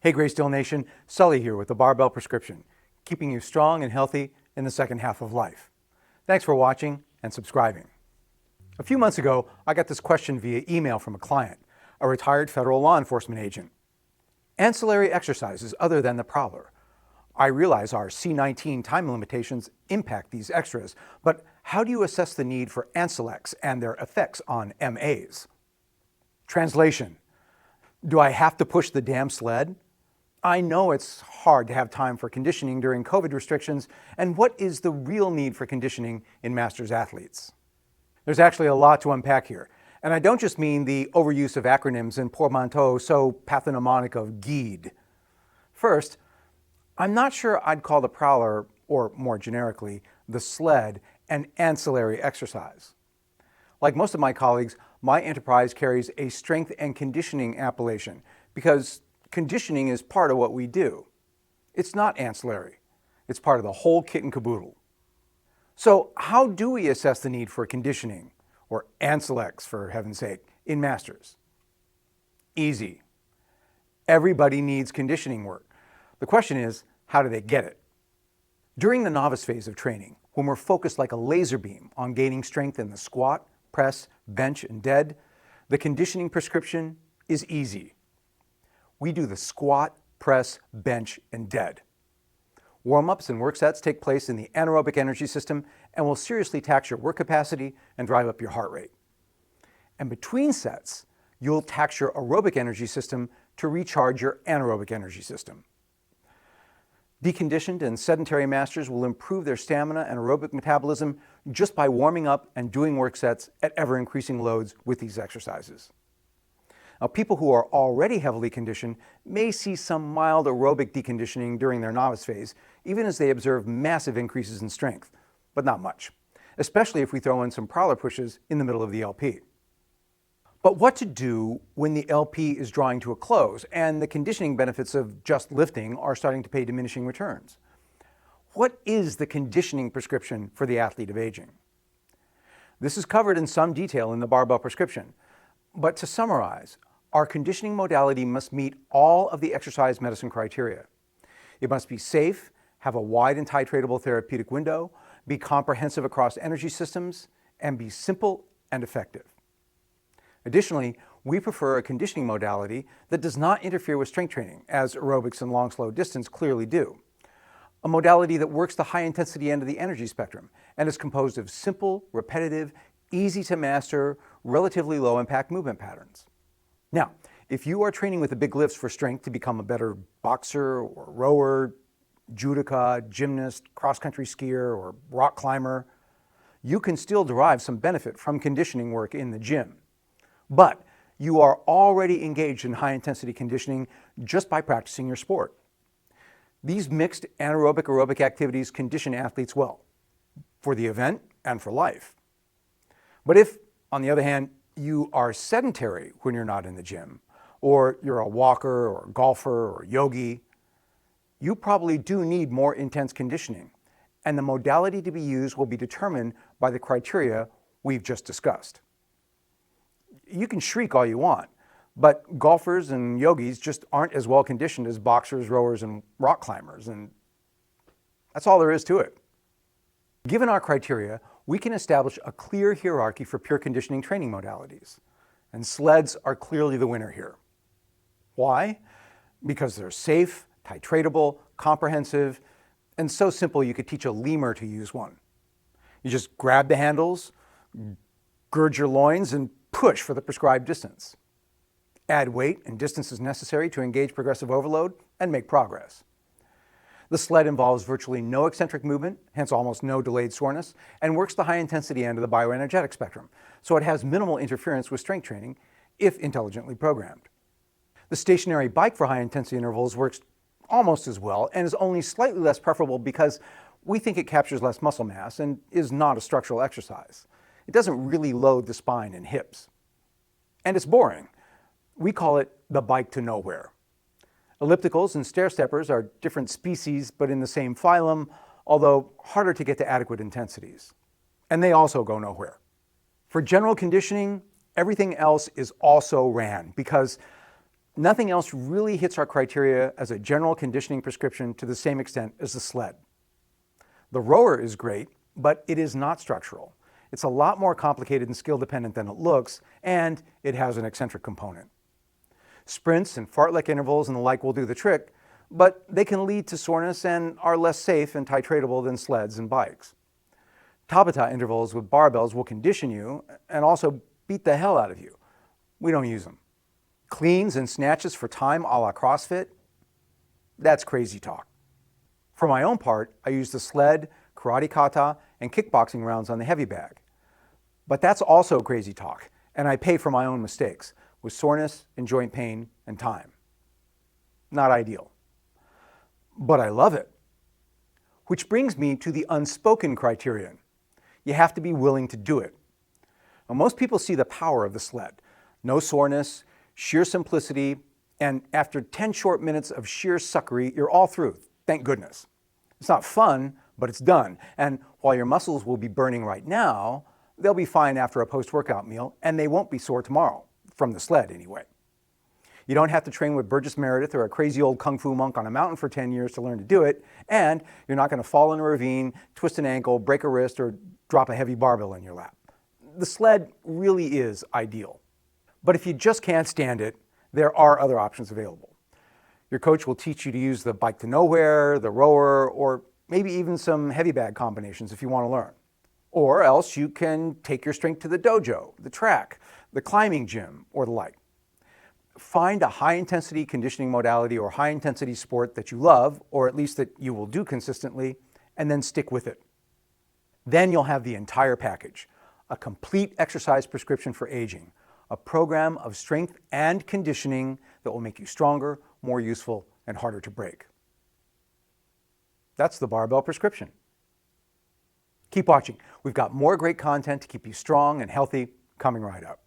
Hey Greysteel Nation, Sully here with the Barbell Prescription, keeping you strong and healthy in the second half of life. Thanks for watching and subscribing. A few months ago, I got this question via email from a client, a retired federal law enforcement agent. Ancillary exercises other than the Prowler. I realize our C19 time limitations impact these extras, but how do you assess the need for ancilex and their effects on MAs? Translation. Do I have to push the damn sled? I know it's hard to have time for conditioning during COVID restrictions, and what is the real need for conditioning in masters athletes? There's actually a lot to unpack here, and I don't just mean the overuse of acronyms and portmanteau so pathognomonic of GEED. First, I'm not sure I'd call the Prowler, or more generically, the sled, an ancillary exercise. Like most of my colleagues, my enterprise carries a strength and conditioning appellation because conditioning is part of what we do. It's not ancillary. It's part of the whole kit and caboodle. So how do we assess the need for conditioning, or ancilex for heaven's sake, in masters? Easy. Everybody needs conditioning work. The question is, how do they get it? During the novice phase of training, when we're focused like a laser beam on gaining strength in the squat, press, bench, and dead, the conditioning prescription is easy. We do the squat, press, bench, and dead. Warm-ups and work sets take place in the anaerobic energy system and will seriously tax your work capacity and drive up your heart rate. And between sets, you'll tax your aerobic energy system to recharge your anaerobic energy system. Deconditioned and sedentary masters will improve their stamina and aerobic metabolism just by warming up and doing work sets at ever-increasing loads with these exercises. Now, people who are already heavily conditioned may see some mild aerobic deconditioning during their novice phase, even as they observe massive increases in strength, but not much, especially if we throw in some Prowler pushes in the middle of the LP. But what to do when the LP is drawing to a close and the conditioning benefits of just lifting are starting to pay diminishing returns? What is the conditioning prescription for the athlete of aging? This is covered in some detail in the Barbell Prescription, but to summarize, our conditioning modality must meet all of the exercise medicine criteria. It must be safe, have a wide and titratable therapeutic window, be comprehensive across energy systems, and be simple and effective. Additionally, we prefer a conditioning modality that does not interfere with strength training, as aerobics and long slow distance clearly do. A modality that works the high intensity end of the energy spectrum and is composed of simple, repetitive, easy to master, relatively low impact movement patterns. Now, if you are training with the big lifts for strength to become a better boxer or rower, judoka, gymnast, cross-country skier, or rock climber, you can still derive some benefit from conditioning work in the gym. But you are already engaged in high-intensity conditioning just by practicing your sport. These mixed anaerobic-aerobic activities condition athletes well, for the event and for life. But if, on the other hand, you are sedentary when you're not in the gym, or you're a walker or a golfer or yogi, you probably do need more intense conditioning, and the modality to be used will be determined by the criteria we've just discussed. You can shriek all you want, but golfers and yogis just aren't as well conditioned as boxers, rowers, and rock climbers, and that's all there is to it. Given our criteria, we can establish a clear hierarchy for pure conditioning training modalities, and sleds are clearly the winner here. Why? Because they're safe, titratable, comprehensive, and so simple you could teach a lemur to use one. You just grab the handles, gird your loins, and push for the prescribed distance. Add weight and distance as necessary to engage progressive overload and make progress. The sled involves virtually no eccentric movement, hence almost no delayed soreness, and works the high-intensity end of the bioenergetic spectrum, so it has minimal interference with strength training if intelligently programmed. The stationary bike for high-intensity intervals works almost as well and is only slightly less preferable because we think it captures less muscle mass and is not a structural exercise. It doesn't really load the spine and hips. And it's boring. We call it the bike to nowhere. Ellipticals and stair-steppers are different species but in the same phylum, although harder to get to adequate intensities. And they also go nowhere. For general conditioning, everything else is also ran because Nothing else really hits our criteria as a general conditioning prescription to the same extent as the sled. The rower is great, but it is not structural. It's a lot more complicated and skill dependent than it looks, and it has an eccentric component. Sprints and fartlek intervals and the like will do the trick, but they can lead to soreness and are less safe and titratable than sleds and bikes. Tabata intervals with barbells will condition you and also beat the hell out of you. We don't use them. Cleans and snatches for time a la CrossFit? That's crazy talk. For my own part, I use the sled, karate kata, and kickboxing rounds on the heavy bag. But that's also crazy talk, and I pay for my own mistakes with soreness and joint pain and time. Not ideal. But I love it. Which brings me to the unspoken criterion. You have to be willing to do it. Now, most people see the power of the sled. No soreness, sheer simplicity, and after 10 short minutes of sheer suckery, you're all through. Thank goodness. It's not fun, but it's done. And while your muscles will be burning right now, they'll be fine after a post-workout meal, and they won't be sore tomorrow, from the sled anyway. You don't have to train with Burgess Meredith or a crazy old kung fu monk on a mountain for 10 years to learn to do it, and you're not going to fall in a ravine, twist an ankle, break a wrist, or drop a heavy barbell in your lap. The sled really is ideal. But if you just can't stand it, there are other options available. Your coach will teach you to use the bike to nowhere, the rower, or maybe even some heavy bag combinations if you want to learn. Or else you can take your strength to the dojo, the track, the climbing gym, or the like. Find a high-intensity conditioning modality or high-intensity sport that you love, or at least that you will do consistently, and then stick with it. Then you'll have the entire package, a complete exercise prescription for aging, a program of strength and conditioning that will make you stronger, more useful, and harder to break. That's the Barbell Prescription. Keep watching. We've got more great content to keep you strong and healthy coming right up.